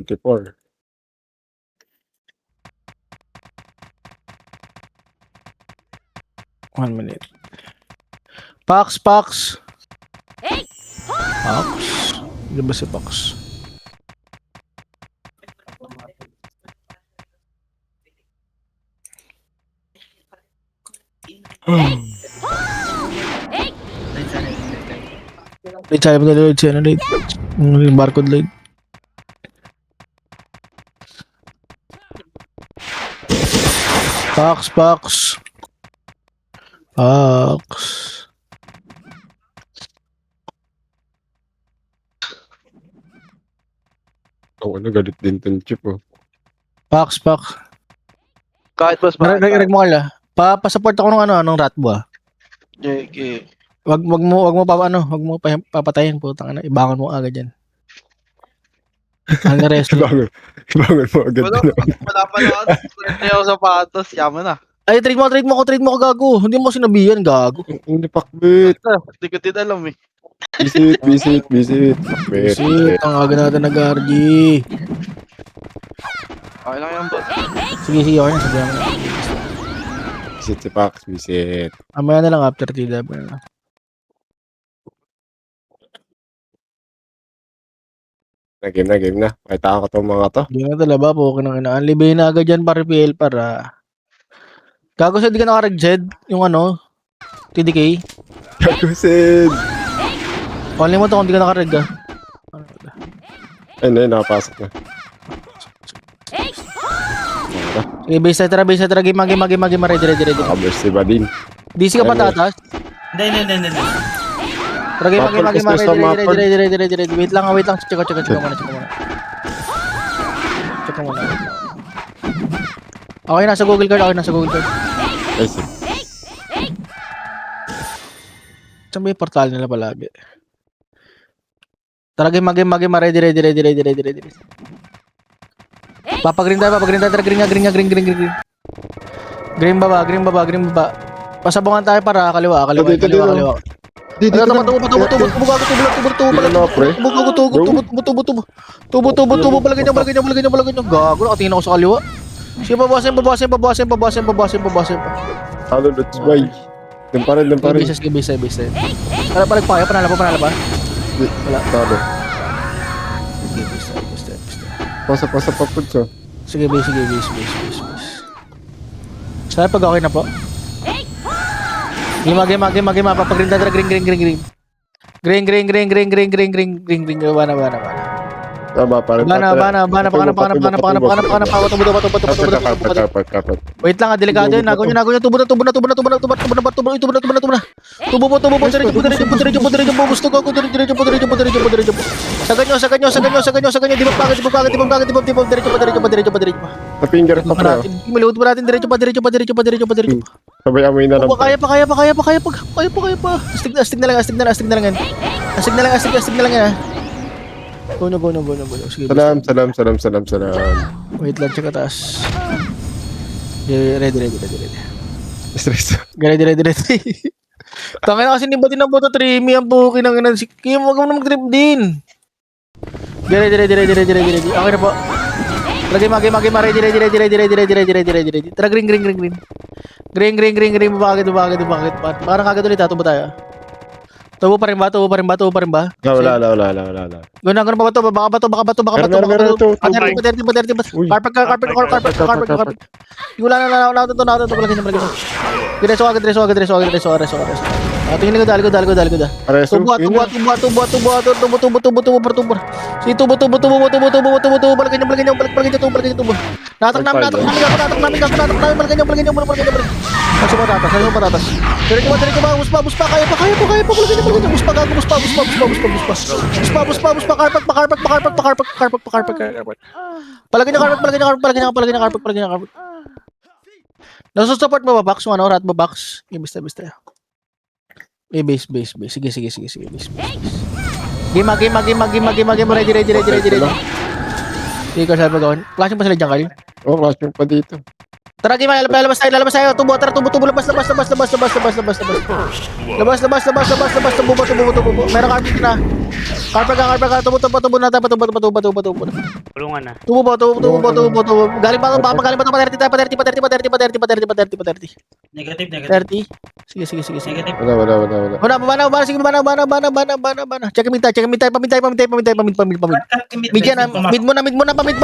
24. One minute. Pax. Pax. Di ba si Pax? Late sabi mo na load siya na late. Yung barcode late. Pax. Oo, galit din tong chip, oh. Pax. Kahit mas Nag mo kala. Pa-support ako ng anong ratbo ah. JK. Wag mo papatayin putang ina, ibangon mo agad yan. Ang rest. Ibangon mo agad. Wala pa naman. Swerte ako sapatos. Yaman na. Ay, trade mo ko gago. Hindi mo sinabihan gago. Hindi pakbit. Hindi ko din alam eh. Visit. Pakbit. Shit, ang aga natin nag-RG. Okay lang yan, boss. Sige, okay na. Sabihan mo na. Visit si Pax, visit. Amaya na lang after TW na lang. Game na. Pakita ko tong mga to. Hindi na talaga po. Kinang libay na agad yan para PL para. Gago sa di ka naka-rejed yung ano, TDK. Kagusin! Only mo to kung di ka naka-reg ah. Ayun na, nakapasok na. Sige, base tara. Game, ready. Nakaburst si Badin. DC ka pa tataas? Hindi. Tara, game, Ready. Wait lang. Check ko muna. Okay, nasa Google card. Ay, sige. Saan ba yung portal nila palagi? Tara, game, ready. Papagreen tayo, tara, green. Green baba. Pasabungan tayo para kaliwa. Dito. Tubo, palagay niyo. Gago, nakatingin ako sa kaliwa. Sige, babasin pa. Halo, let's buy. Doon pa rin. Sige, base. Tara, balik pa kayo, panala pa. Wala. Halo. Sige, base. Pasa pa po siya. Sige, base. Saan pag okay na po? Game, papagreen tayo, green. Green. Bana. Tama pa rin. Bana, Kapat. wait lang, delikado yun. Nago niya, tubo na. Tubo, diretso, bubustog ako, diretso. Sagad nyo, di ba pagod, diretso pa. Napinger pa pre. Maluhod pa natin, diretso pa. Sabay amoy na lang. Kaya pa. Astig na lang yan. Gono. Sige, Salam. wait lang, check atas. Ready. Stress. Ready. Tangin na kasi ni Batin ng boto, Trimi ang bukin ng inan. Kim, wag mo na mag-trip din. Ready. Okay na po. Lagi magi, ready. Tara, green. Bakit? Parang kagad ulit, tubo tayo. Tubo pa rin ba? Wala. Guna pa ba to? Baka bato. Meron to. Carpet. Wala na to. Palagay niyo. Diretso agad. Tingin ko dali ko da. Areso. Tubo. Si tubo. Palagay niyo. Natak namin. Palagay niyo. Masuk patatas. Diretso ba? Buspa. Kaya pa. Palagay niyo. Buspa. Carpet. Palagay niyo carpet. Nasusupport mo ba, Bax? Rat mo, Bax? Basta. Base. Sige, base. Game, ready. Hindi ka sabi gawin. Flashing pa sila dyan, Kyle? Oh, flashing pa dito. Tara, game, lalabas tayo. Tubo, labas. Tubo. Meron ka dito na. Carper ka, tubo na tayo, tubo. Tulungan na. Tubo. Galing ba pa 30. Negative. 30. Sige. Negative. Wala. Bana. Sige, bana. Check mid tayo, pamintay. Mid yan, mid mo na, pamid.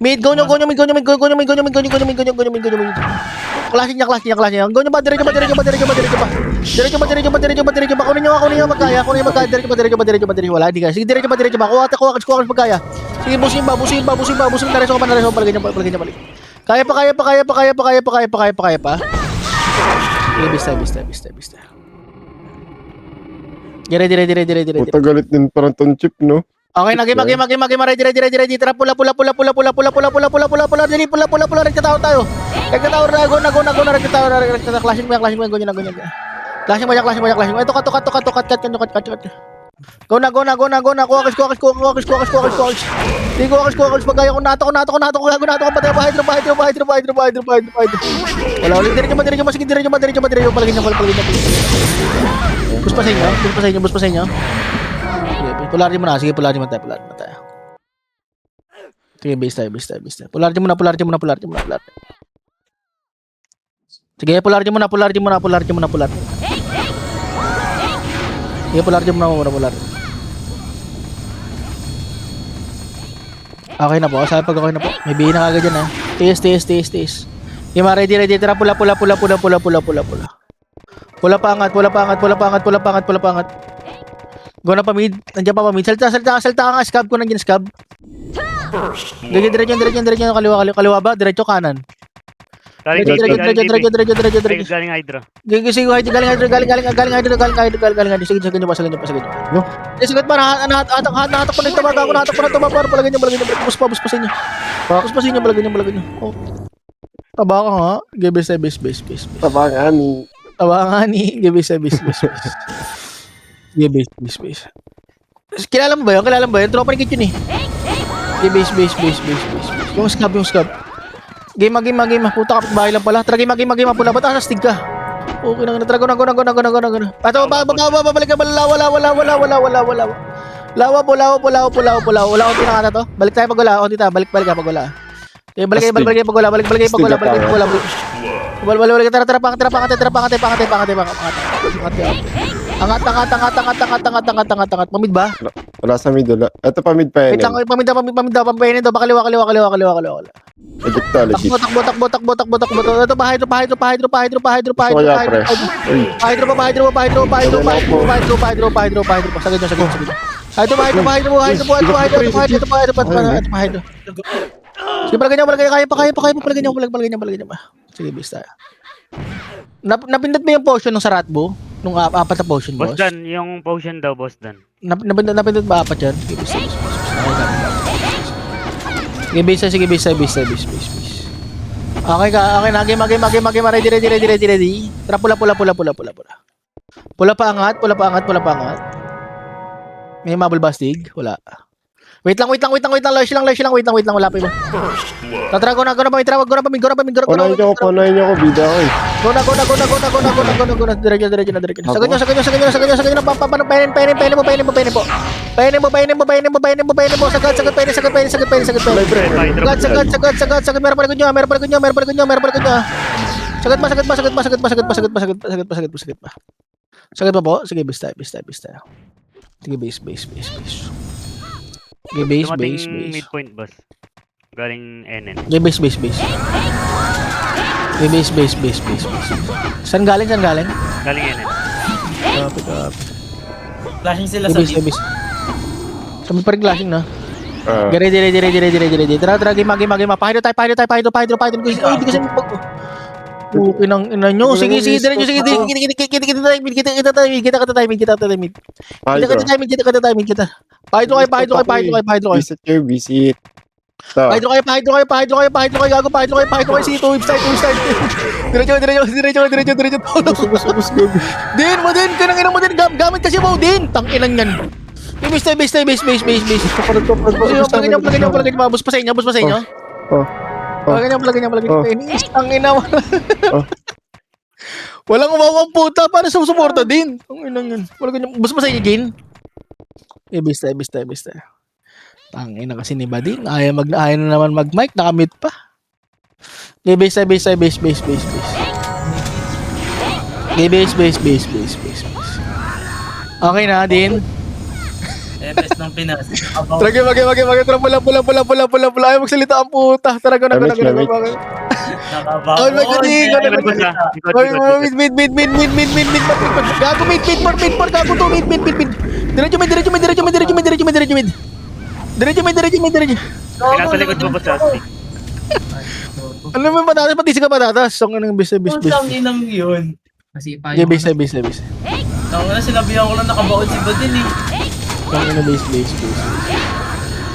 Mid, go nyo. Klase niya. Go nyo ba, diretso ba. Kunin nyo magkaya. Diretso. Wala, hindi ka. Sige, diretso ba. Kuha ka magkaya. Sige, busin ba. Nareso ka pa. Palagay niya. Kaya pa. Sige, bista. Dire. Puta galit din parang ton chip, no? Okay, nagim, ready. Tara, pula. Dili, pula. Nagtatawag tayo. Nagtatawag, nagtatawag. Clashing mo yan. Ganyan. Clashing mo. Ito, cut. Go na. Kuwakis. Di kuwakis. Pagkaya ko nato. Patay pa, hydro. Wala, ulit. Diretso mo. Sige, diretso mo. Palagay niya. Bus pa sa inyo. Pularin mo na. Sige, pularin mo tayo. Sige, base tayo. Pularin mo na. Sige, pularin mo na. Sige, pularin mo na. Okay na po. Sabi pag okay na po. May bihin na kagad yan, ha. Tiis. Sige, ready. Tara, pula. Pula pa angat. Go na pa mid. Nandiyan pa mid. Salta ka nga. Scab ko nandiyan, scab. Diretso. Kaliwa ba? Diretso kanan. Galing Hydra. Sige, galing hydro. Sige, nyo pa. No? Sige, para nahatak ko na tumaba. Palagay nyo. Bus pa sa inyo. Bus pa sa inyo, palagay nyo. Oh. Taba ka nga. Base. Taba nga ni. Base. Sige, base. Kilala mo ba yun? Tropa ni Kitchen eh. Sige, base. Yung scab. Game. Puta, kapit bahay lang pala. Tara, game. Pula. Ba't asastig ka? Okay na. Tara, go na. Ato, babalik ka. Wala. Lawa po. Wala akong pinakata to. Balik tayo pag wala. Balik ka pag wala. Okay, balik kayo pag wala. Balik tara, Angat. Pamid ba? Wala sa mid, wala. Ito pa mid pa Wait yan. lang, pamid daw. Pakaliwa. Takbo. Ito pa, hydro. Sagad nyo. Hydro. Sige, palagay nyo. Kaya pa. Sige, basta. Napindot mo yung potion ng Saratbo? Nung apat na potion, boss? Boss Dan, yung potion daw, Boss Dan. Napindot ba apat yan? Sige, base. Okay na. Game. Ready. Tara, pula. Pula pa angat. May mabul bastig? Wala. Wait lang. Lash lang. Wala pa iba. Tara, go na. Kunain niyo ako, bida ko eh. Go na. Diretso na. Sagad nyo. Painin mo. Sagad. Meron pa nyo. Sagad pa. Sagad pa po. Sige, basta. Sige, base. Sige, base. Midpoint, boss. Galing NN. Sige, base. Sige, base. Saan galing? Galing NN. Copy. Flashing sila sa Sige, deep. base. Sabi pa rin clashing na. Ah. Dire. Tara, game. Pahidro tayo. Hindi kasi pag... Okay nang ina nyo. Sige, diretso. Kita. Pahidro kayo. Visit kayo. Pahidro kayo. Gago, pahidro kayo. Sige, 2 whip side. Diretso. Bus. Din mo. Gamit kasi mo, din. Tangkinang yan. Base. Palagay nyo. Bus pa sa inyo. Oh. Ganyan pala, ganyan pala, ganyan Oh. pala. Inis, ang ina mo. Oh. Walang umawang puta para sa suporta din. Ang inang yan. Wala ganyan. Gusto mo sa inyo, Jane? Bista. Ang ina kasi ni Badin. Ayaw na naman mag-mic. Nakamute pa. Bista. Base. Okay na, Din. Best ng Pinas. About Tara, game. Pula. Ayaw magsalita ang puta. Tara, go na. Damage. nakabaon. Oh my God, Nico, Likod boss ah. Likod. Mid. Gago, mid. Gago to, mid. Diretso mid. Nasa likod mo boss ah. Alam mo yung patatas, pati ka patatas. Ang anong bis. Putang inang yun. Yeah, bis. Tanga na, sinabihan ko lang nakabaon si Badin eh. Ang anong bis.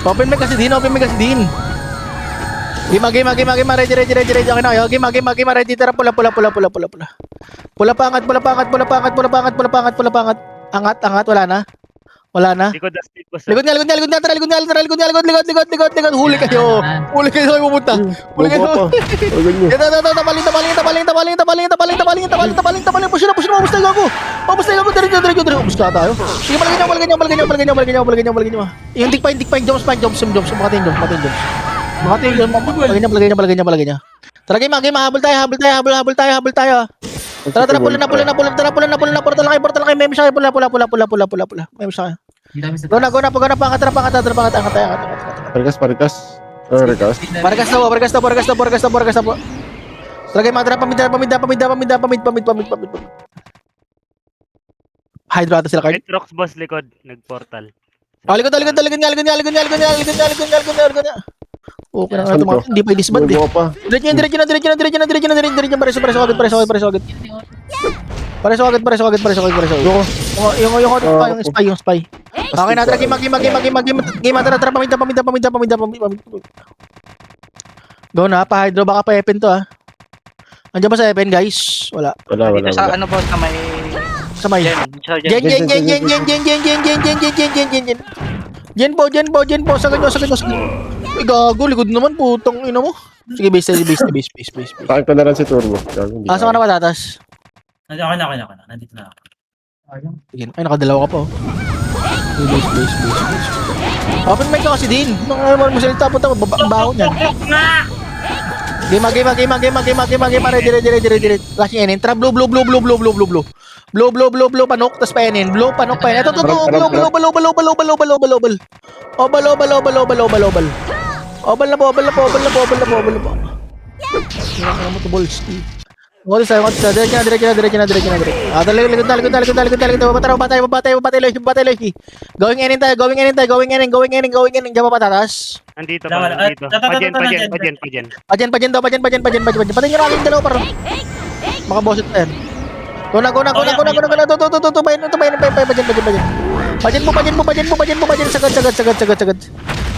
Open mic kasi din. Game, ready. Okay na kayo. Game, ready. Tara, pula. Pula pa, angat. Angat, wala na. Likod ah. Speed boss ah. Likod nga, tara, likod. Huli kayo, kayo pumunta. Huli kayo. Bobo pa. Oh, ganyan. Tapaling. Push na, mabus tayo gago. Diretso. Ubus ka tayo. Sige, palagay niyo. Yung dikpain, jumps, makating jumps. Palagay niya. Tara, game, habol tayo. Tara, pula na, portal kayo, may siya, pula. May siya. Go na, pangat, angat. Parikas. Oh, rekas. Pargas na po. Tara, game, pamid. Hydro ata sila, Card. Retrox boss likod. Nag-portal. Likod nga. Okay na nga ito mga, hindi pa i-disband eh. Bobo pa. Diretso na. Pareso agad. Yung spy. Okay na, tara, game, tara, pamida. Go na, pa-hydro, baka pa-epen to ah. Andiyan ba sa epen, guys? Wala. Wala. Dito sa ano boss na may... Sa may. Jen po. Sagad nyo. Ay, gago, likod naman, putang ina mo. Sige, base. Pakin ko na rin si Turbo. Gago, hindi Asa ka na patatas? Okay na. Nandito na ako. Sige, ay, nakadalawa ka pa, oh. Base. Open mic ka kasi din. Mga masalita po tayo, ang baho niyan. Game, ready. Flashing NN. Tara, blue. Blue, panok, tas pa NN. Blue, panok, pa NN. Ito, obal. Obal na po. Ano mo to, balls? What is that? Diretso na. Talikod. Batay, Loki. Going NN tayo. Diyan pa patatas. Nandito Wala, pa. Nandito. Pajen. Pajen. Patay nyo namin dalawa parang. Makabosot na yan. Go na. Pajen.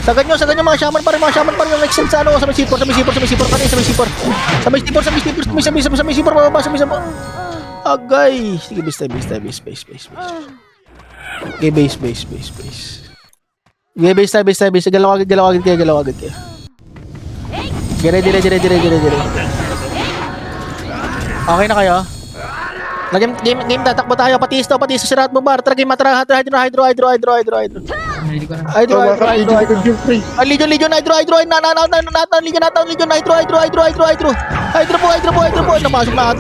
Sagad nyo mga shaman pa rin yung next sa ano, sa may sipor, pababa. Agay. Sige, base. Okay, base. Okay, base. Galaw agad kayo. Dire. Okay na kayo? Game, tatakbo tayo. Patis to, si Rat Bar. Tara, game, hydro. Legion, hydro.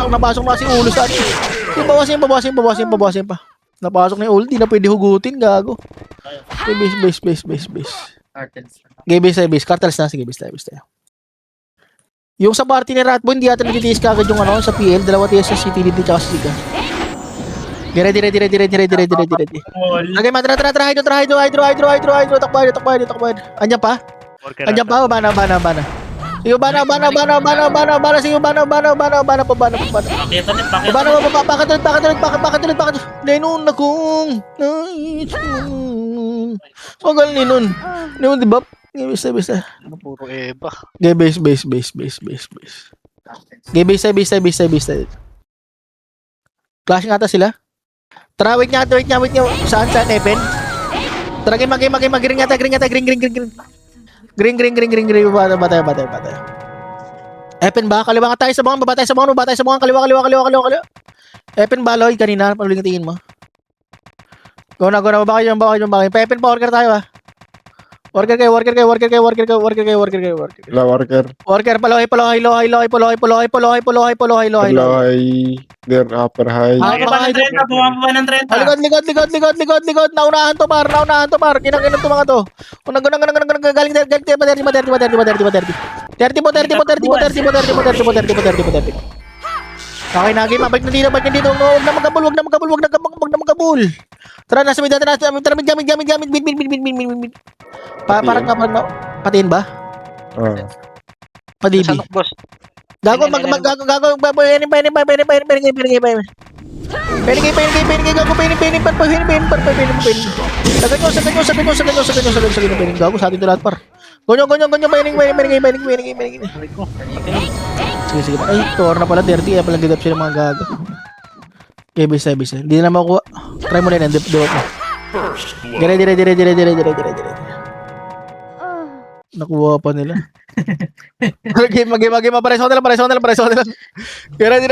Napasok na si ulo sa atin. Bawasin pa. Napasok na yung ulo, di na pwede hugutin, gago. Okay, base. Okay, base. Cartels na, sige, base tayo. Yung sa party ni Ratbo, hindi yata nagtitiis kagad yung ano, sa PL, dalawa TS sa CTDD tsaka sa Siga. Ready. Okay, hydro. Takbo. Andiyan pa? Bana. Sige, bana. Sige, bana. Bakit ulit. Lenun akong nais mo. Magal ni nun. Di ba? Basta. Puro Eva. Okay, base. Okay, base. Clashing ata sila. Tara, wait niya. Saan, Epen? Tara, game, green. Green. Bata. Epen ba? Kaliwa ka tayo sa bungan, baba tayo sa bungan, baba tayo sa bungan, kaliwa. Epen ba, Lloyd, kanina, paluling tingin mo. Go na, baba kayo. Epen pa, worker tayo ah. Worker kayo. Wala, worker. Worker, palohay. There, upper high. Bumaba ng 30, bumaba ng 30. Likod. Naunahan to, par. Kinang to mga to. Unang, galing, 30. Okay, nagi, mabalik na dito. Huwag na magkabul. Tara, nasa may dati, tara, gamit. Bin. Parang patiin ba? Padibi. Sanok, boss. Gago, pwede. Gago, sa atin to lahat par. Gonyo, paining. Sige. Ay, tor na pala, dirty. Kaya pala gagap sila mga gago. Okay, bisa. Hindi na makuha. Try mo na yun, do mo. Dire. Nakuha pa nila. Game, pareso na lang. Dire.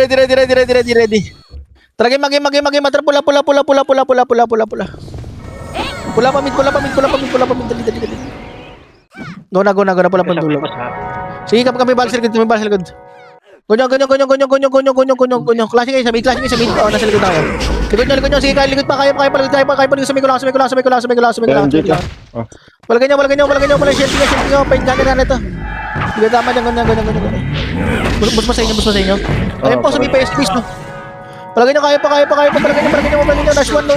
Tara, game, tara, pula. Pula pamit, dali. Go na, pula pandulo. Sige, kami balas likod. Gonyo. Klase kayo sa mid. Oo, nasa likod tayo. Likod nyo. Sige, likod pa. Kaya pa. Sa may kulang. Wala ganyan. Wala shielding. Pain ka na ito. Hindi ka tama dyan. Ganyan. Bus mo sa inyo. Ayun po, sa may PS, no? Wala ganyan, kaya pa. Wala ganyan. Dash 1, no.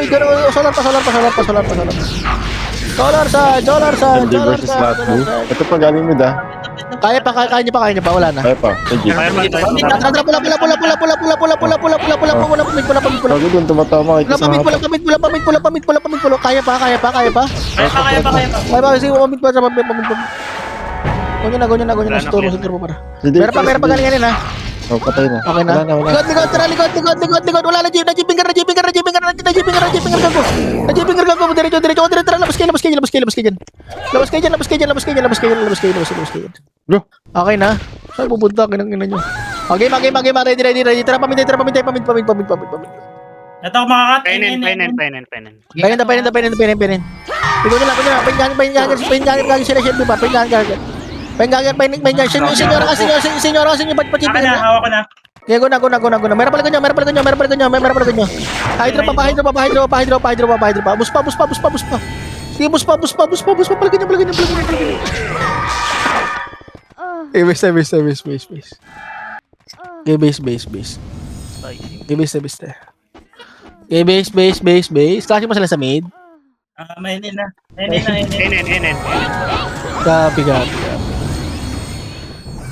Solar pa. LG versus Latbu. Ito pa galing mo da. Kaya pa, wala na. Kaya pa. Sige. Pula. Bago doon tumatama kayo sa hapa. Pula. Kaya pa. Kaya pa. Sige, pamit pa. Gonyo na, sa turbo para. Meron pa galingan ha. Oh, patay na. Okay na. Likod, tara, likod. Wala na, na-jeeping ka. Diretso. Tara, labas kayo dyan. Bro. Okay na. Saan pupunta? Kinang nyo. Okay, ready. Tara, pamit. Ito ako makakat. Painin. Ikaw nyo lang. Pahingahan sila shelby pa. Pahingahan. Senyora ka, pachipin. Hawak ko na. Kaya go na. Meron pala nyo. Hydro pa. Bus pa. Sige, bus pa. Palagyan nyo. Base. Okay, base. Klase mo sila sa mid. Mainin na. Copy.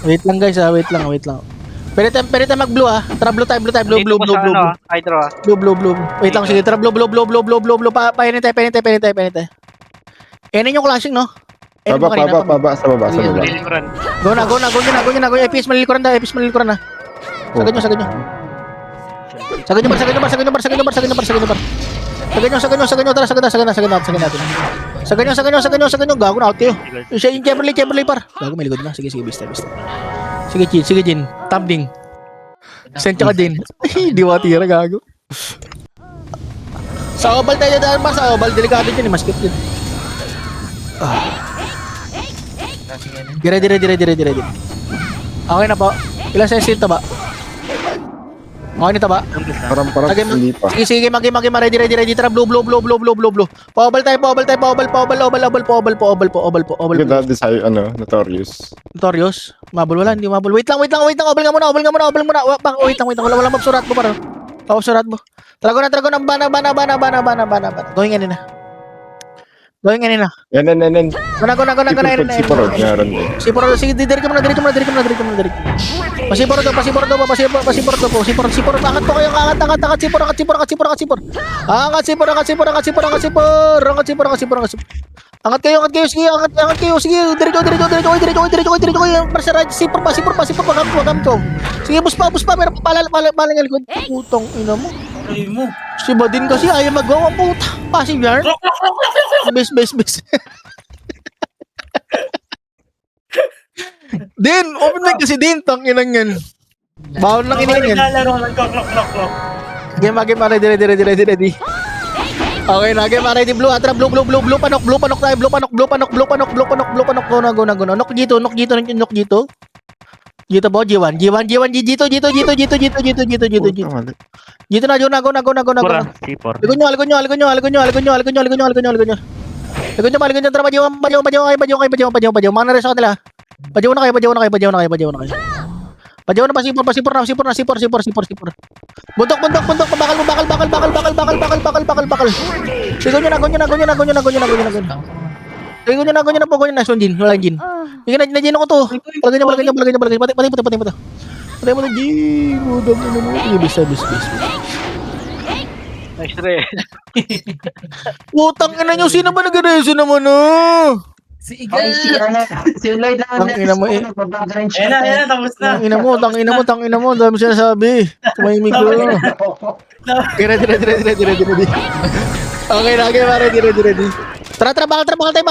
Wait lang guys, wait lang. Pwede tayo mag-blue Tara, blue tayo. Blue. Hydro ah. Blue. Wait lang, sige. Tara, blue. Painin tayo. Enin yung clashing, no? Baba, sa baba. Lilikuran. Go na. FPS malilikuran na. Sagad nyo. Tara, sagad nyo. Gago na, out kayo. Siya yung Chamberlain par. Gago, may likod na. Sige, bista. Sige, Jin. Tumbling. Send ka din. Di watira, gago. Sa obal tayo daan pa. Sa obal, delikado dyan. Maskip dyan. Dire. Okay na po. Ilang sense ito ba? Okay na ito ba? Parang hindi pa. Sige, mag-game, ready. Tara, blue. Paobal tayo. Ganda design, Notorious. Mabul, wala, hindi mabul. Wait lang. Obal nga muna. Wait lang. Wala mapsurat mo para. Mapsurat mo. Trago na. Bana. Going in na. Yan. Guna. Sipurod, meron din. Sipurod, sige, diretso mo na. Pasipurod to. Angat po kayo, angat. Sipur. Angat kayo, sige, diretso kayo. Sipur pa, wagam ko. Sige, bus pa, meron pa palang likod. Putong ina mo. Ay mo. Si Badin kasi ayaw magawa, puta. Passing yard. Base. Din, open mic kasi din, tanginang yan. Bawal lang Habang iningin. naglalaro, nagko-clock. Game, ready. Okay na, game, ready, blue, atra, blue, panok tayo, blue, panok, go na. Knock dito. Dito po, G1, dito. Dito na, go na. Pura, C4. Ligon nyo. Tara, padyawan. Mana rin sa kanila. Padyawan na kayo. Padyawan na, pasipor na. Buntok. Bakal. Ligon nyo na po. Nice one, Jin. Wala yung Jin. Sige na, Jin ako to. Palagay nyo. Patay mo to, Jin. Budog na mo. Bis. Nice re. Putang ina nyo, sino ba nag-reso naman Si Igal. Si Lloyd lang. Ang ina mo eh. Ayan na, tapos na. Tangina mo, dami sinasabi. Tumahimik ko. Okay, ready. Okay na, ready. Tara, bakal tayo.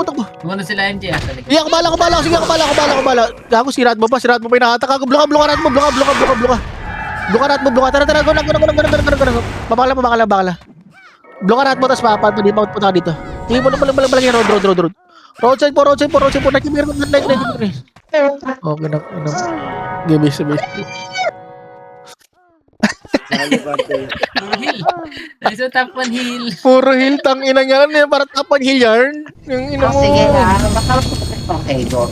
Takbo. Muna sila MJ ah. Iya, kabala. Sige, kabala. Gago, sirat mo pa inahatak. Gago, bloka. Tara, go na. Bakala. Bloka rat mo, tas papat mo, di pa punta ka dito. Hindi mo na palang yan, road. Roadside po. Nakikimir. Okay na. Gibis. Hill. There's a top one hill. Puro hill, tang ina yan. Para tapan hill yarn. Yung ina mo. Sige na, okay, go.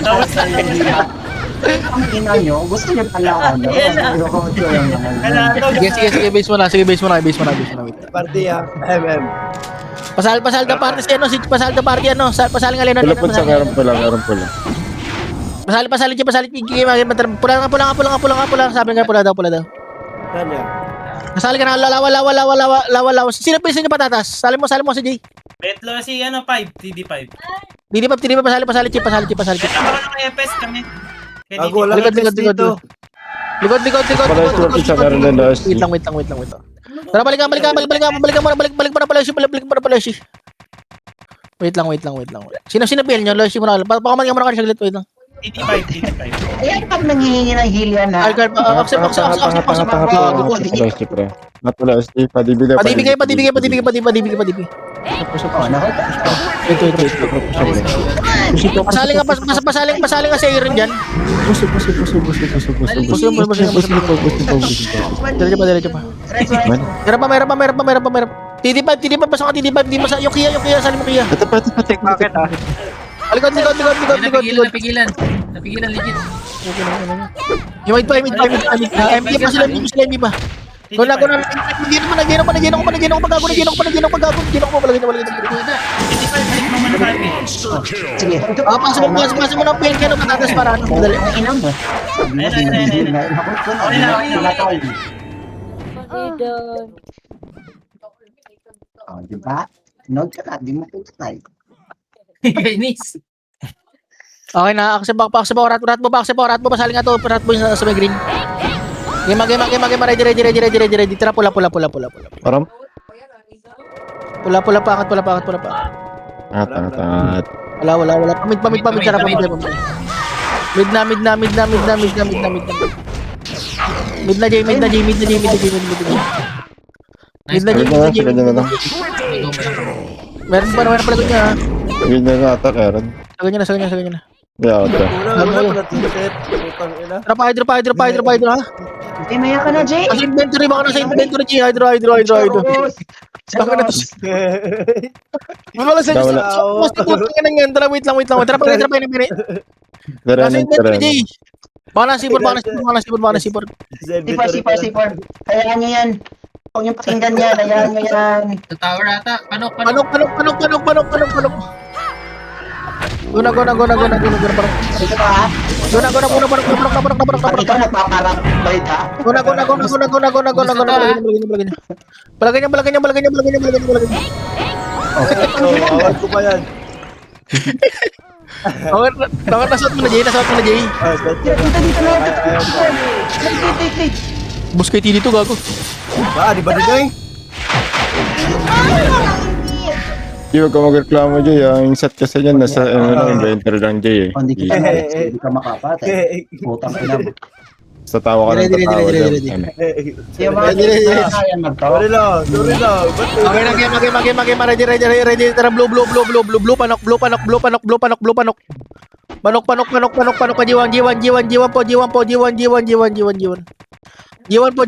Tapos na. Ang ina nyo, gusto nyo pala ano? Sige, base mo na. Wait. Partiya. MM. Pasal da party si ano, pasal da party ano, pasal nga Leonard. Pula po sa karam pula. Pasal pula, sabi nga pula daw. Kanya. Pasal ka na, lawa. Sino niyo patatas? Sali mo si Jay. Petlo si 5, TD5. Hindi pa pasal chip. Ako ng EPS kami. Ako lang Likod. Likod. Sa karam na last. Wait lang. Tara, balik mo na pala si. Wait lang. Sino pinil nyo? Loshi mo na. Pakaman mo na kayo saglit. Wait lang. TD5. Ayan, pag nangihingi ng heal yan ha. Alcard, accept. Last pre. Natula SD padibigay. Padibigay. Oh, Pasaling ka sa Aaron dyan. Diretso pa. Meron pa. TD5, pasok ka TD5. Yung Kia, salim mo Kia. Bakit ah? Likod. Napigilan legit. Yung mid pa. MP pa sila, MP pa. Kung na, nagyan ako pagago. Kuda. TD5, balik mo muna sa akin. sige. Pasok mo ng pen, kaya patatas para ano. Madali. Ang ina mo. Oh, di ba? Nod ka na, di mo tutay. Kainis. Okay na, accept ako, rat mo, pasaling nga to, rat mo sa may green. Game, ready. Tara, pula. Param. Pula, pakat. Angat. Wala. Pamid, tara, pamid. Mid na, Jay. Meron pala niya. Yun na nga ata karan. Sa kanya na. Kaya ata. Wala ticket. Putang ina. Drop hydro ha. Hindi, maya ka na, Jay. Nasa inventory, Jay. Hydro. Baka na to. Wala sa Wala. mas putang ina yan. Tara, wait lang. Tara pa ni Bini. Nasa inventory, Jay. Baka na sipor. C4. Hayaan nyo yan. Huwag nyo pakinggan yan. Hayaan nyo yan. Sa tower ata. Panok. Panok. Guna. Dito ka ha. Guna. Pag ikaw nagpaparap, balik ha. Balagay niya. Awad ko pa yan. Nasot mo na, Jay. Ah, Dito na. Wait. Bus kay Tini to, gago. di ba dito eh? Di wag ka magreklamo, Jay. Yung set kasi yan, nasa inventory lang, Jay. Oh, hindi kita na, hindi ka makapatay. Putang ina mo. Sa tawa ka ng Ready, tatawa ready, dyan. ready. Ano? Yung mga Ready, ready, ready. kaya magtawa. Sorry lang. Okay na, game, ready, tara, blue, panok, panok,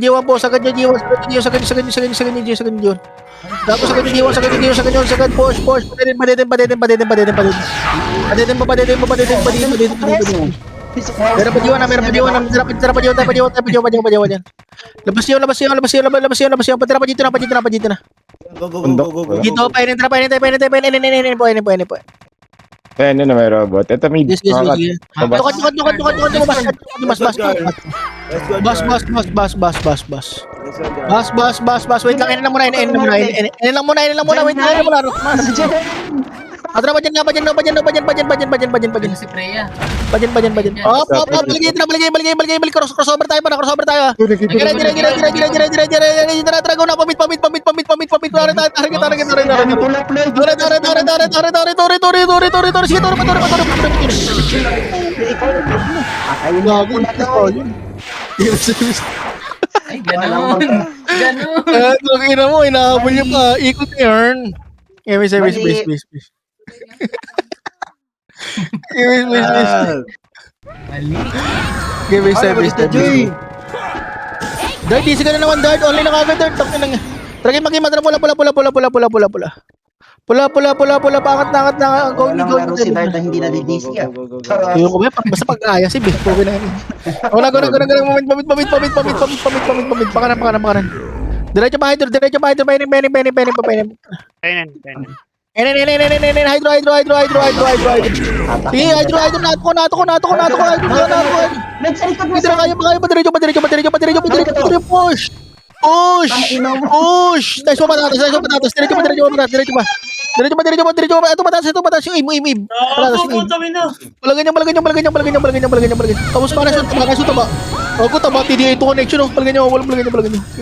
jiwan po, sagad nyo, jiwan. Tapos sagad nyo, sagad, push, padedin. Meron pa jiwan, tara pa jiwan yan. Labas yun, patira pa dito na. Bundok. Dito, painin po. Kaya ano na may robot. Ito may Yes. Bas. Wait lang, inin lang muna. Wait lang muna. Atra pa dyan. Ano si Freya? Bajan. Op, baligay. Crossover tayo. Ready. Tara, go na. Pamit. Tara. Sige, toro. Ayun na po na to. Ay, ganon. Ina mo, inahabol yung ikot ni Earn. Base. Mali. Dart, easy ka na naman, Dart. Only na kagad, Dart. Tragay magimatra, pula. Pula, pangat na. Walang laro si Bart na hindi nadidisi ah. Yung ko ba, basta pag-aya si Biff. Okay na yun. Wala, pamit. Pakanan. Diretso pa, painin. Hydro. Sige, hydro, nato ko. Nagsalikod mo Kaya pa, diretso, push. Nice pa, patatas. Diretso pa. Ito mataas, yung aim. Patatas, yung aim. Palagyan. Tapos para sa taba. Ako taba, TDA to connection. Palagyan. Peace.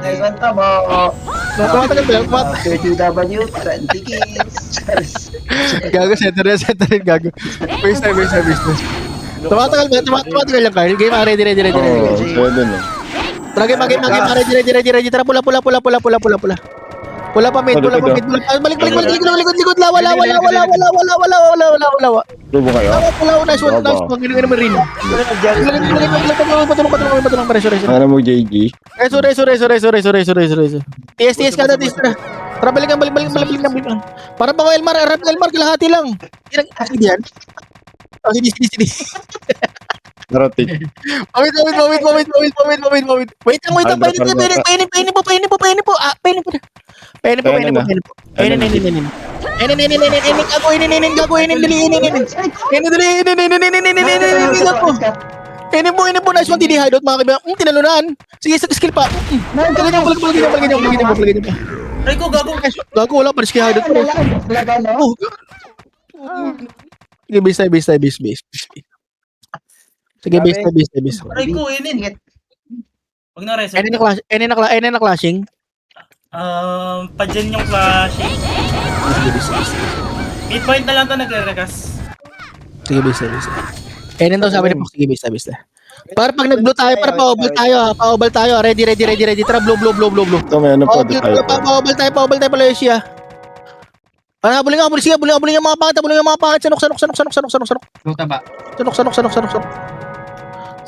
Nagkanta mo. Tumatagal ba yan? 30W, 20 kills. Gago, center gago. Base time. Tumatagal lang, Carl. Game, ready. Oo, pwede na. Tara, game, ready. Tara, pula. Pula pa, mid. Balik. Likod. Lawa. Tubo kayo? Lawa. Nice one. Ginawa naman rin. Patulong. Reso. Ano mo, JG? Reso. TS ka na, Tara, balik. Para ba ko, Elmar, kalahati lang. Sige yan. Sige. Narotik. Pamit. Wait lang. Painin po. Painin po. Inin po. Nice one, TD hideout, mga kaibigan. Tinalunan. Sige, skill pa. Palagyan. Ay ko, gago. Gago, wala pa. Skill hideout. Sige, base. Sige, base. Ay ko, inin. Pag na-reso. Any na clashing? Padyan yung flashing. Midpoint na lang to nagre-recast. Sige, base. Any daw sabi ni Fox. Sige, base. Para pag nag-blue tayo, para pa-obal tayo. Ready. Tara, blue. Ito may ano po, di tayo. Pa-obal tayo pala yung siya. Habulin yung mga pangit. Sanok. Luta ba? Sanok.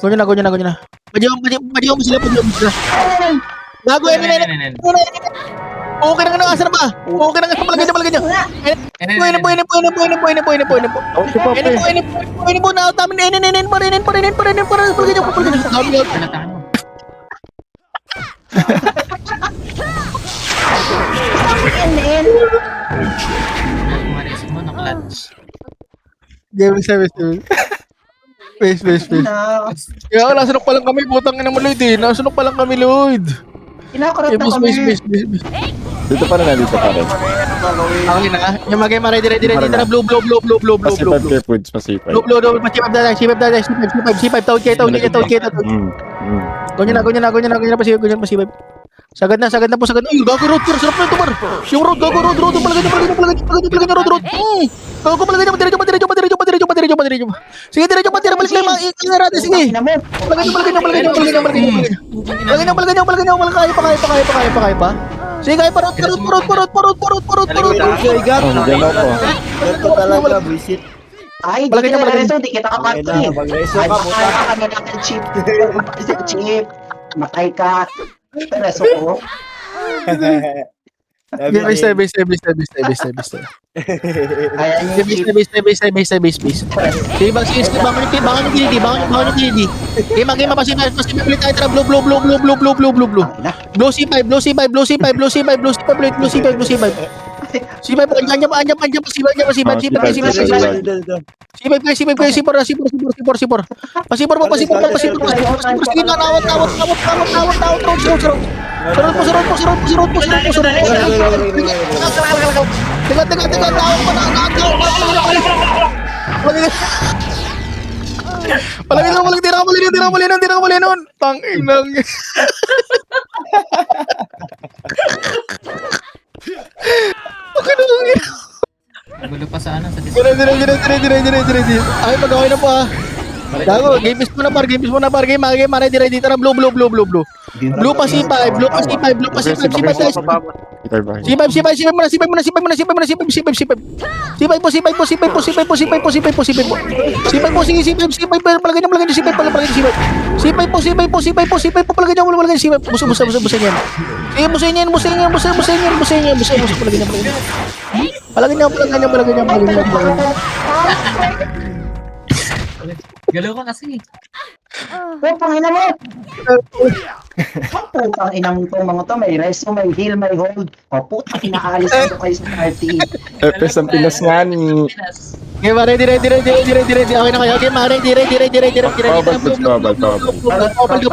Ganyan na. Padyaw mo sila. Gago, Enen. Okay na nga, asa na ba? Okay na nga, palagay niyo. Pwede po na tamin. Enen, palagay niyo. Palatahan mo. Maris mo, na-clutch. Game service. Base. Kaya nasunok pa lang kami, putang ina mo, Lloyd. Nasunok pa lang kami, Lloyd. Kinakurot na kami. Base. Dito pa rin. Okay na. Yung mga game, ready. Tara, blue. Pasipad kay Foods, pasipad. Blue. C5. Tawid kayo. Ganyan na, pasibay. Sagad na po, sagad na. Uy, gago road, pero sarap na ito, par. Yung road, gago road, palagay niya, road. Gago, palagay niya, madiretso. Sige, diretso pa, tira, balik lang, mga ikil na natin, sige. Palagay niya, kaya pa. Sige, kaya pa, road. Nandiyan ako. Ito talaga, visit. Ay, di Palagay niya, kita palagay reso, di kita kapatid. Okay na, mag-reso Ay, ka, baka puta. ka kami natin chip. Chip. Matay ka. Reso ko. Base. Ayan yung chip. Base. Sige, bangon yung KD. Game pa, pasima ulit tayo, tara, blue. Blue C5. C5 po, andiyan pa, C5 Pasipor po. Sige, nawat. Surot po. Teka, nawat pa na. Palagi tira ko mali nun. Tangin. Okay na lang yun. Gulo pa sa ano, sa Dire. Ay, pag-okay na po ah. Gago, game is mo na par. Game, ready. Tara, blue. Blue pa C5 guys. C5 muna. C5 palagay niyo C5 palagay niyo C5 po palagay niyo C5. Busin yan. Sige, busin yan. Palagay niyo. Galaw ka kasi. Putang ina mo. Putang ina mo itong mga to. May reso, may heal, may hold. O putang inaalis ko kayo sa party. FS ang Pinas nga ni. Okay, ready. Okay na kayo. Okay, ready.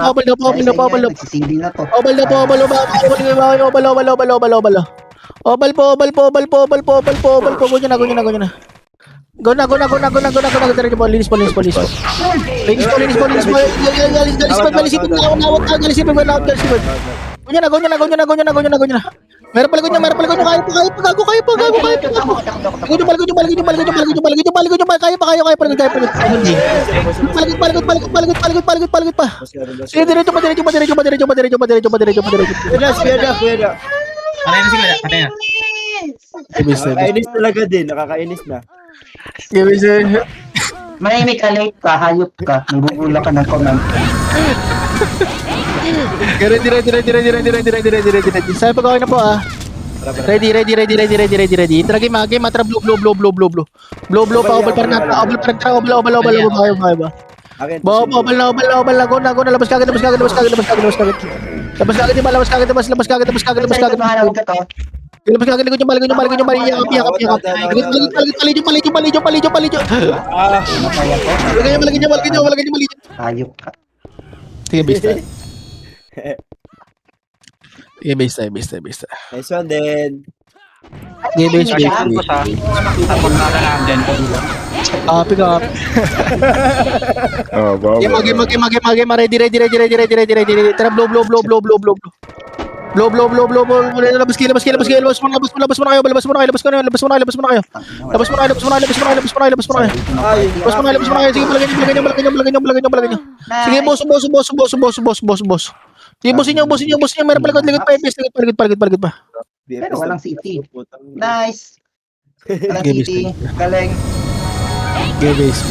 Obal. Nagsisindi na to. Obal. Ganyan na. Go na. Diretso po, linis po. Galis pa. Ganyan na. Meron pala ganyan. Kaya pa. Palagot pa. Sige, diretso pa. Patay na si Kuya, patay na. Nakakainis talaga din, nakakainis na. Manahimik ka, late ka, hayop ka. Nagugula ka ng comment. Ready. Sabi pag-okay na po ah. Ready. Tara game, matra blue. Blue pa, obal pa rin natin. Obal ba? Akin, Obal na. Go na. Labas kagad. Labas kagad. Mahanap ka to. Labas kagad. Likod yung bali. Yakap. Palijo. Malagay niyo. Hayop ka. Sige, base tayo. nice one din. Base. Pick up. Oh, wow. Game. Ready. Tara, blow. Labas kayo. Labas muna kayo. Labas muna kayo. Sige, balagay niyo. Sige, boss. Sige, bossin niyo. Meron paligod pa. Paligod pa. Pero walang CT. Nice. Walang Game CT. Galing. Okay, base.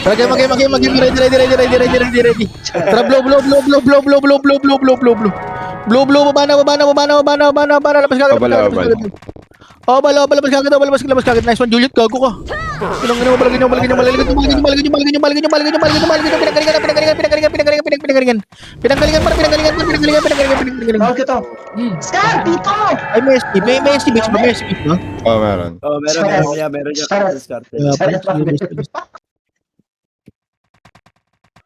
Ready. Tara, blow. Blue, baba na. Labas kagad. Obal. Labas kagad. Nice one, Juliet. Gago ka. Ilang ano, balagin niyo. Pinanggalingan. Bawal ko to. Scar, dito! Ay, may ST base ba? Oh, meron. Oh, meron niya.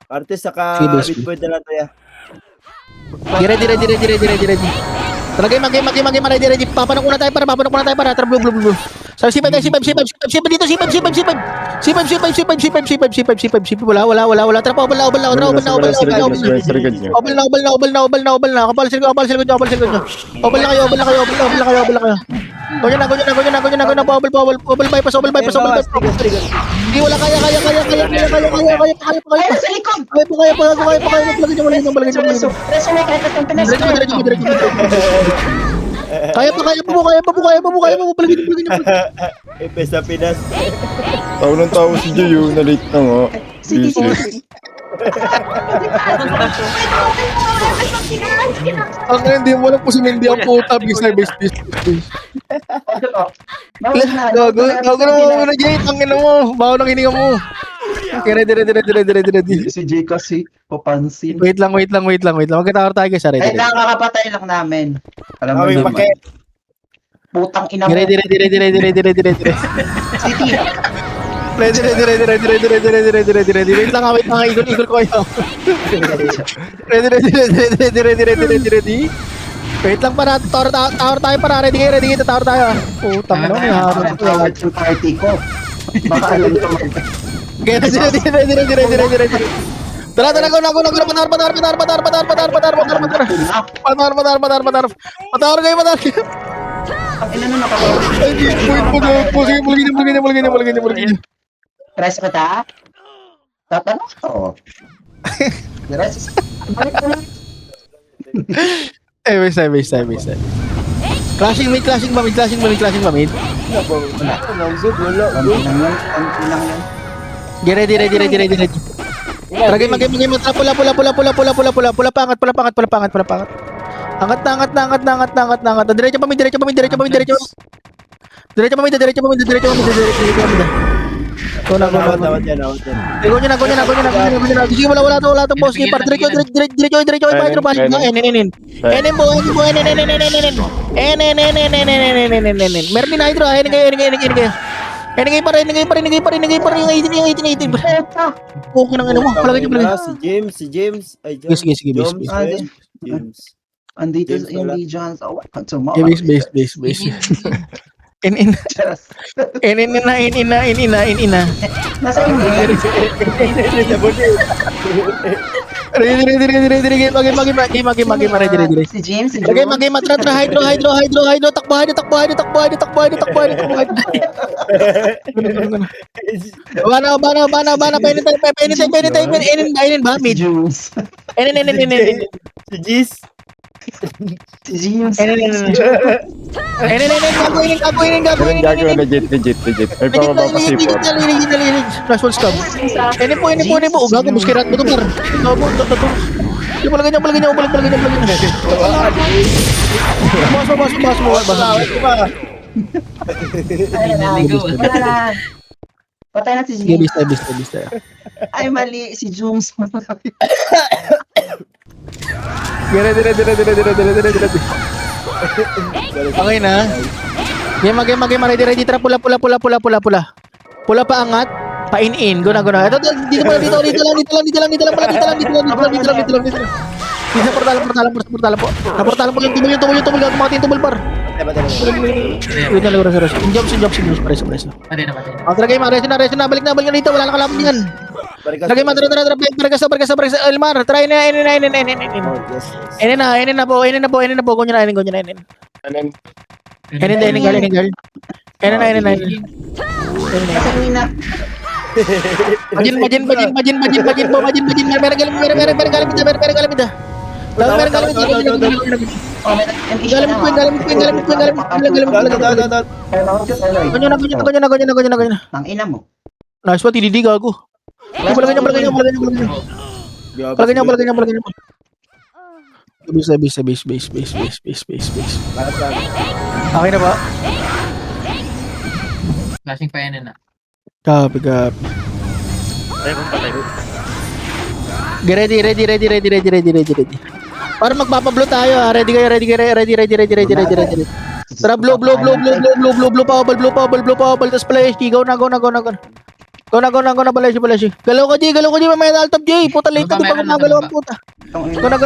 Artist, saka Sige, boss. midpoint na lang tayo. Ready. Tara, game, ready. Papanok muna tayo para. Tara, blue. Sa C5 tayo, C5 dito, C5. Wala. Tara, obal na. Obal na. Kapal sa likod nyo. Obal na kayo. Ganyan na. Obal bypass. Hindi, wala kaya. Ay, sa likod! Kaya pa. Reso may kahit ang pinas. Kaya pa. Palagay nyo. Ipes sa Pinas. Tao ng tao si Joyo, na-late na nga. Sige, Busy. Ang hindi mo lang po si Mindy ang puta. Bis. Gago na Jay. Ang ina mo. Baho ng hininga mo. Okay, ready. Si Jay kasi papansin. Wait lang. Magkatawar tayo guys. Ay, Ready. nakakapatay lang namin. Alam mo Kami naman. pake. Putang ina mo. Ready. City. Ready. Wait lang. Igor ko kayo. Ready. Wait lang para. Tower tayo para. Ready kayo. Tower tayo. Putang ina mo. May habang Ang tawag yung party ko. Baka alam ko mag- Okay, ready. Tara, go na. Patawar kayo. Ang ina na nakakawag. Ay, sige, bulgin niyo. Tres ka ta? Tatanong ko. Tres. Base time. Clashing mid. Get ready. Ready. Magay mata pula. Pangat. Angat na. Diretso pa mid. Go na. Tawad yan. Go na. Sige, wala to boss. Par diretso pa intro pass. Enin. Meron din hydro. Enin kayo. Enin kayo pa yung 18. Okay nang ano mo. Palagay niyo. Si James. Ay, Sige, James. Andito James yung wala. Legions. Oh, tomorrow. Base. In. Nasa inyo. Ready. Ready. Si James. Si Lagay Jules. magay matra hydro takbo. Bana enin ba Si mid. Jules. Enin. Si Jis. Si James. Walang gagawa, legit. May papapasipot. Last one scab. Enin po. Gago muskirat mo to par. Yung palagay niya. Bas. Patay na si Sige, James. bis tayo. Ay, mali. Si Jules. Ready. Okay na. Game, ready. Tara, pula. Pula pa angat. Pa-in. Go na. Ito, dito lang. Dito portalan po. Naportalan po yung tubol. Gagawin yung tubol par. Wait na lang, Ros. Injumps. Preso. Patay na. Talagay mo, reso na. Balik na dito. Wala na kalaban yan. Lagay mo, tara. Barkas. Elmar, try na. Enin na po. Gonyo na. Enin, girl. Enin na. Kasi na. Majin. Meron galamit. Oh, may Galamit ko. Ganyo na. Ang ina mo. Nice one, TDD gago. Palagay niya. Base. Okay na ba? Flashing pa yan na. Copy. Ay, kung patay. Ready. Para magpapablo tayo ha. Ready kayo. Tara, blow pa obal. Tas flash. Go na. Go na, balashi. Galaw ka, G. Mamaya alt tab, J. Puta, late na. Di pa gumagalaw ang puta. Go na.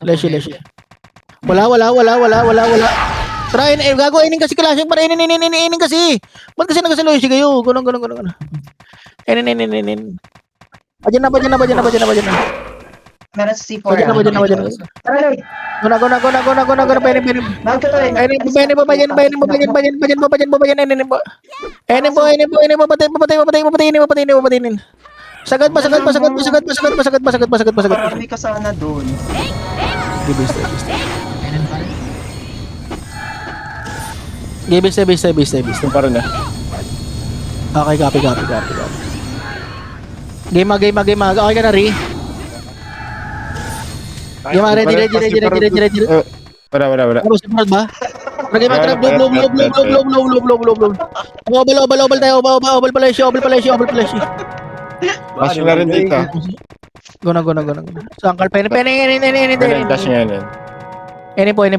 Balashi. Wala. Tara, gago, inin kasi klaseng para inin kasi. Ba't kasi nagasaloy si kayo? Ganun. Inin. Bajan na. Meron sa C4. Bajan na. Tara, Lloyd. Guna. Penin. Bawag ka to eh. Bayan mo, bayan. Patayin. Sagad pa. Marami ka sana doon. Base. Yung parang na. Okay, copy. Game. Okay ka na, Ri. Game, ready. Wala. Ano, si Ford ba? Lagay mo trap, blow. Obal tayo, obal pala siya. Dash na rin dito. Guna. So, Uncle Penny, Ganun, dash nga yan. Any po. Sa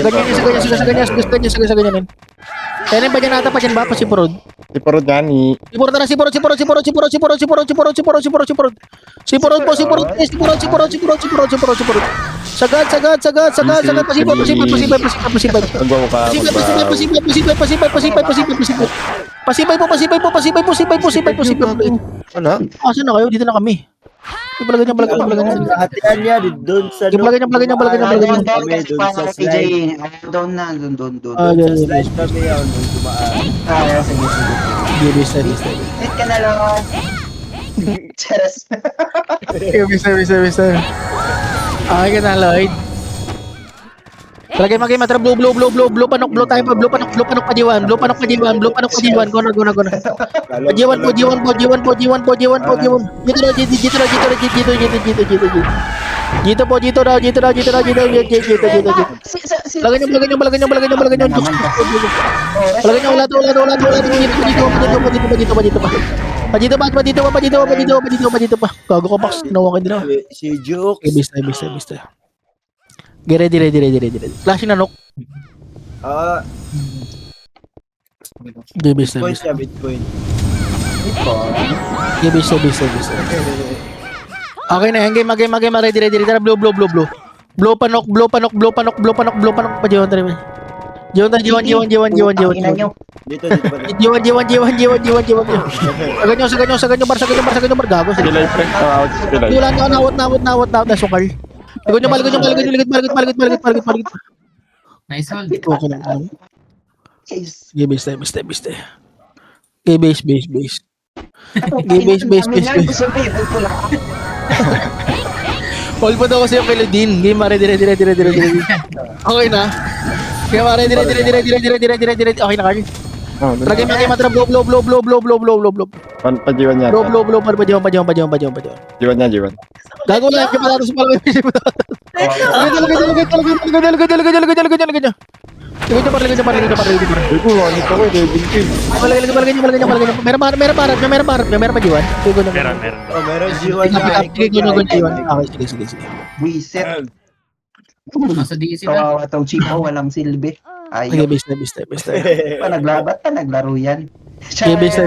ganyan. Penny, pa dyan ata, pa dyan ba? Pa si Ford. Si Parod nga ni. Si Ford na, si Ford po. Sagad. Pasipay. Ano? Asan na kayo? Dito na kami. Ipalagay niya. Hatian niya doon sa... Ipalagay niya. Down na. Doon. Slice kami yan, doon dumaan. Sige. Hit ka na lang. Cheers. Bisa. Okay ka na, Lloyd. Talagay mag-game, matra, blue, panok, blue tayo pa, blue panok pa diwan. Guna. Pajiwan po. Dito daw. Lagay niyo. Palagay niyo, wala to. Dito pa. Gago ka, Pax. Tinawa ka din ako. Si Jukes. Okay, bista. Get ready. Flashing na, Nok. Bista. Bitcoin. Bista. Okay na, game. Ready. Tara, blue. Blow panok. Pajiwan tayo. Jiwan. Dito. Saganyo, bar. Gago. Pilay, pre. Out. Pilay. Wala na, na sukal. Ligod nyo, paligid. Nice hold. Okay na. Case. Okay, basta. Okay, base. Hold pa daw kasi yung kay Ludin. Game, ready. Okay na. Game, ready. Okay na, Carl. Lagay mo, matra, blow. Pajiwan niya. Blow, pajiwan. Jiwan niya. Gago lang, yung patatos pa lang. Lagay niya. Ay, kung ano ito ko, Devin King. Palagay niya. Meron pa jiwan. Meron. Meron G1 na. Okay, sige. Buisit. Nasa DC na. Kawawa tong chipo, walang silbi. Okay, Ayaw. basta. Pa naglabat pa, naglaro yan. Okay, basta.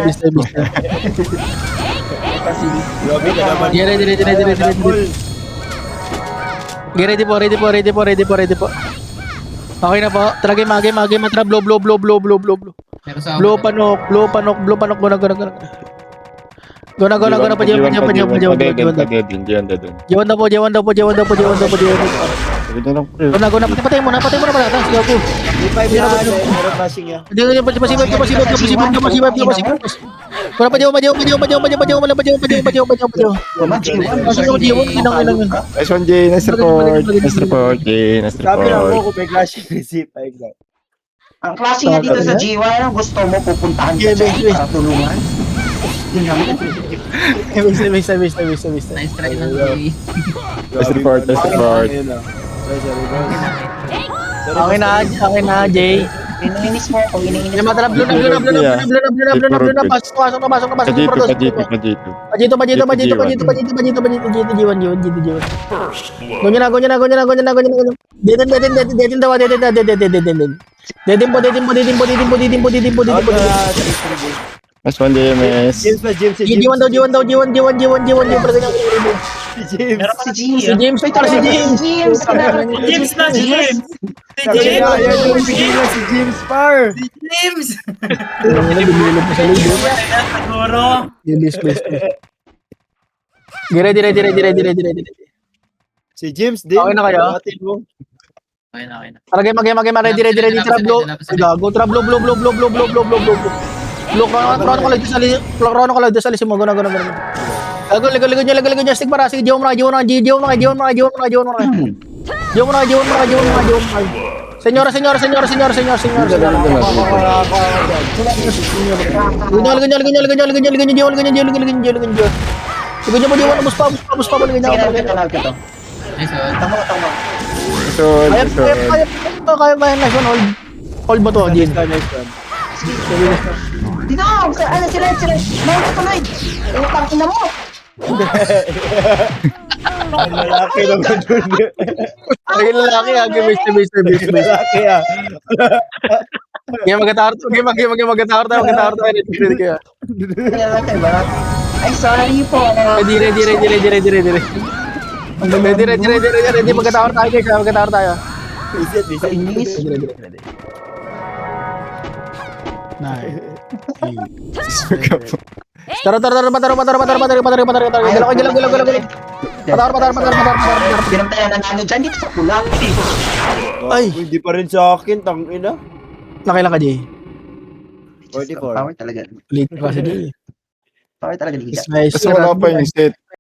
Grabe ka naman. Ready po. Okay na po. Talagay magi, matra, blow. Meron sa Blow panok, guna. Pajiwan. Jiwan daw po. Guna, patay mo na pala. Tapos, gago. Meron passing yan. Hindi, pasibay. Guna, pajiwan. Nice one, Jay. Nice report. Sabi lang mo kung may clashing receipt. Ang klase nga dito sa G1, gusto mo pupuntahan ka dyan para tulungan. Yun lang. nice try ng Louis. Nice report. Okay na, Jay. Iniinis mo ako, iniinis mo. Matra, blue na. Pasok na. Pajito. Jiwan. Gonya. Dedin daw. Dedin po. Nice one, DMS. James. Jiwan daw. James. Meron Si Si James. James, ito si James. James. Si James na, si James! Si Sabi na, yan yung James! bigay na si James Par. Si James! Binilog mo sa libo. Siguro. Please, please, please. Dire. Si James din. Okay na kayo? Bawatin mo. Okay na. Tara, game, ready, trablo. Gago, trablo, blow. Blow, krono ko lang dito sa lisi mo, gana. Gago, ligo niya, stick para, sige, jiwa mo na. Senyora. Ligo niya mo, bus pa, ligo Sige, niya. nalagyan ko to. Tama. Kaya, nice one, hold ba to, Jin? Nice one. Dito, ano sila? Mayroon ka tuloy. Utang ina mo. Ang lalaki naman dun. Ay, lalaki, base. Lalaki ah. Game magatar tayo. Ready kaya. Lalaki ba? Ay, sorry po. Dire. Ready, magkatawar tayo guys, Reset. Kainis. Nice. Tara. Galaw. Patawar. Pinamtayan na nanalo dyan dito sa pula. Ay. Hindi pa rin sa akin, tangina. Nakailan ka, Jay? 44. Power talaga. Late ka kasi, Jay. Power talaga liga. Nice. Kasi wala pa yung set.